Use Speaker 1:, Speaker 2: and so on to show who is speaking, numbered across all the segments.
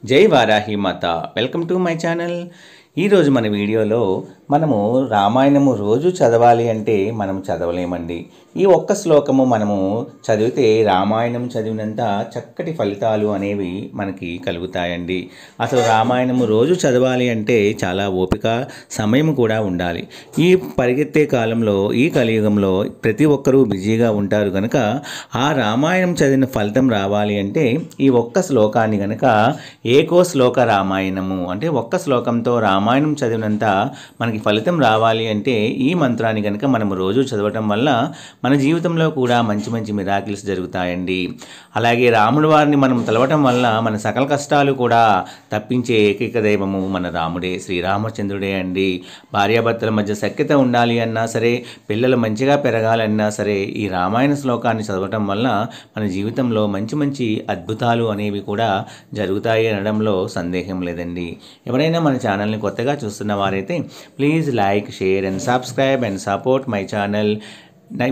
Speaker 1: జై వారాహి మాత. Welcome to my channel. ఈరోజు మన వీడియోలో మనము రామాయణము రోజు చదవాలి అంటే మనం చదవలేమండి. ఈ ఒక్క శ్లోకము మనము చదివితే రామాయణం చదివినంత చక్కటి ఫలితాలు అనేవి మనకి కలుగుతాయండి. అసలు రామాయణము రోజు చదవాలి అంటే చాలా ఓపిక, సమయం కూడా ఉండాలి. ఈ పరిగెత్తే కాలంలో, ఈ కలియుగంలో ప్రతి ఒక్కరూ బిజీగా ఉంటారు కనుక ఆ రామాయణం చదివిన ఫలితం రావాలి అంటే ఈ ఒక్క శ్లోకాన్ని కనుక ఏకో శ్లోక రామాయణము అంటే ఒక్క శ్లోకంతో రామాయణం చదివినంత మనకి ఫలితం రావాలి అంటే ఈ మంత్రాన్ని కనుక మనం రోజు చదవటం వల్ల మన జీవితంలో కూడా మంచి మంచి మిరాకిల్స్ జరుగుతాయండి. అలాగే రాముడి వారిని మనం తలవటం వల్ల మన సకల కష్టాలు కూడా తప్పించే ఏకైక దైవము మన రాముడే, శ్రీరామచంద్రుడే అండి. భార్యాభర్తల మధ్య సఖ్యత ఉండాలి అన్నా సరే, పిల్లలు మంచిగా పెరగాలన్నా సరే ఈ రామాయణ శ్లోకాన్ని చదవటం వల్ల మన జీవితంలో మంచి మంచి అద్భుతాలు అనేవి కూడా జరుగుతాయి అనడంలో సందేహం లేదండి. ఎవరైనా మన ఛానల్ని కొత్తగా చూస్తున్న వారైతే please like, share and subscribe and support my channel.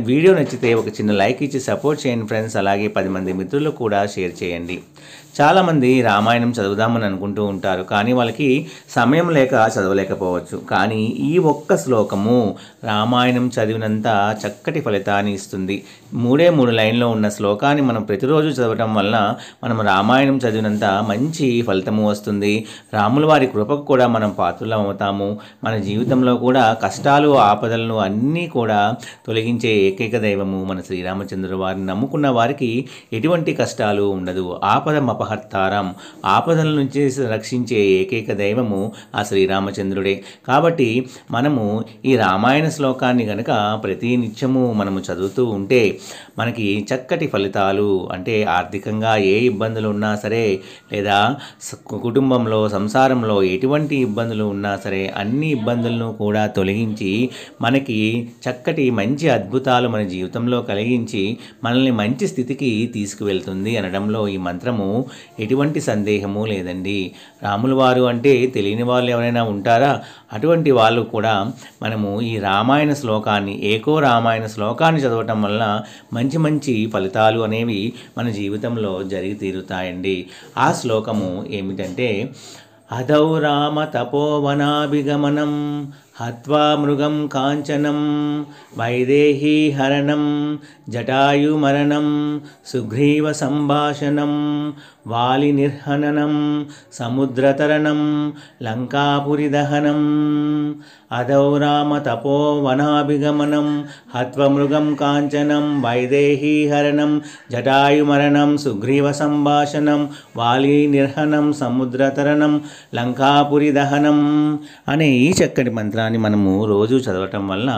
Speaker 1: Video నచ్చితే ఒక చిన్న లైక్ ఇచ్చి సపోర్ట్ చేయండి ఫ్రెండ్స్. అలాగే 10 మంది మిత్రులకు కూడా షేర్ చేయండి. చాలామంది రామాయణం చదువుదామని అనుకుంటూ ఉంటారు, కానీ వాళ్ళకి సమయం లేక చదవలేకపోవచ్చు. కానీ ఈ ఒక్క శ్లోకము రామాయణం చదివినంత చక్కటి ఫలితాన్ని ఇస్తుంది. 3 లైన్లో ఉన్న శ్లోకాన్ని మనం ప్రతిరోజు చదవటం వల్ల మనం రామాయణం చదివినంత మంచి ఫలితము వస్తుంది. రాముల వారి కృపకు కూడా మనం పాత్రలం అవుతాము. మన జీవితంలో కూడా కష్టాలు, ఆపదలను అన్నీ కూడా తొలగించే ఏకైక దైవము మన శ్రీరామచంద్రుల వారిని నమ్ముకున్న వారికి ఎటువంటి కష్టాలు ఉండదు. ఆపదమపహర్తారం, ఆపదల నుంచి రక్షించే ఏకైక దైవము ఆ శ్రీరామచంద్రుడే. కాబట్టి మనము ఈ రామాయణ శ్లోకాన్ని కనుక ప్రతి నిత్యము మనము చదువుతూ ఉంటే మనకి చక్కటి ఫలితాలు, అంటే ఆర్థికంగా ఏ ఇబ్బందులు ఉన్నా సరే, లేదా కుటుంబంలో, సంసారంలో ఎటువంటి ఇబ్బందులు ఉన్నా సరే అన్ని ఇబ్బందులను కూడా తొలగించి మనకి చక్కటి మంచి అద్భుతాలు మన జీవితంలో కలిగించి మనల్ని మంచి స్థితికి తీసుకువెళ్తుంది అనడంలో ఈ మంత్రము ఎటువంటి సందేహము లేదండి. రాముల వారు అంటే తెలియని వాళ్ళు ఎవరైనా ఉంటారా? అటువంటి వాళ్ళు కూడా మనము ఈ రామాయణ శ్లోకాన్ని, ఏకో రామాయణ శ్లోకాన్ని చదవటం వల్ల మంచి మంచి ఫలితాలు అనేవి మన జీవితంలో జరిగి తీరుతాయండి. ఆ శ్లోకము ఏమిటంటే, అదౌ రామ తపోవనాభిగమనం హత్వా మృగం కాంచనం వైదేహీ హరణం జటాయుమరణం సుగ్రీవ సంభాషణం వాలి నిర్హననం సముద్రతరణం లంకాపురి దహనం. అదౌ రామ తపో వనాభిగమనం హత్వమృగం కాంచనం వైదేహీ హరణం జటాయుమరణం సుగ్రీవ సంభాషణం వాలి నిర్హనం సముద్రతరణం లంకాపురి దహనం అనే ఈ చక్కటి మంత్రాన్ని మనము రోజు చదవటం వల్ల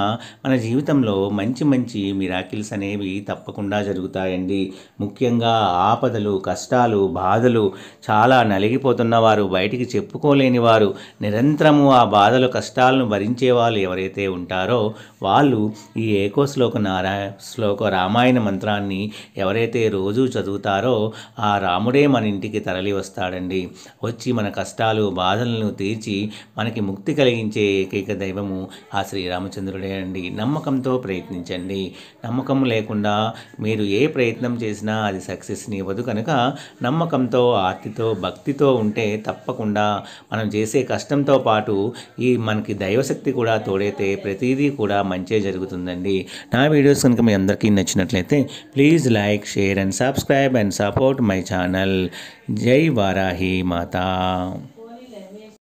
Speaker 1: మన జీవితంలో మంచి మంచి మిరాకిల్స్ అనేవి తప్పకుండా జరుగుతాయండి. ముఖ్యంగా ఆపదలు, కష్టాలు, బాధలు, చాలా నలిగిపోతున్న వారు, బయటికి చెప్పుకోలేని వారు, నిరంతరము ఆ బాధలు, కష్టాలను భరించే వాళ్ళు ఎవరైతే ఉంటారో వాళ్ళు ఈ ఏకో శ్లోక రామాయణ మంత్రాన్ని ఎవరైతే రోజు చదువుతారో ఆ రాముడే మన ఇంటికి తరలి వస్తాడండి. వచ్చి మన కష్టాలు, బాధలను తీర్చి మనకి ముక్తి కలిగించే ఏకైక దైవము ఆ శ్రీరామచంద్రుడే అండి. నమ్మకంతో ప్రయత్నించండి. నమ్మకం లేకుండా మీరు ఏ ప్రయత్నం చేసినా అది సక్సెస్ని ఇవ్వదు. కనుక నమ్మకంతో, ఆర్తితో, భక్తితో ఉంటే తప్పకుండా మనం చేసే కష్టంతో పాటు ఈ మనకి దైవశక్తి కూడా తోడైతే ప్రతిదీ కూడా మంచే జరుగుతుందండి. నా వీడియోస్ కనుక మీ అందరికీ నచ్చినట్లయితే please like, share and subscribe and support my channel. జై వారాహి మాతా.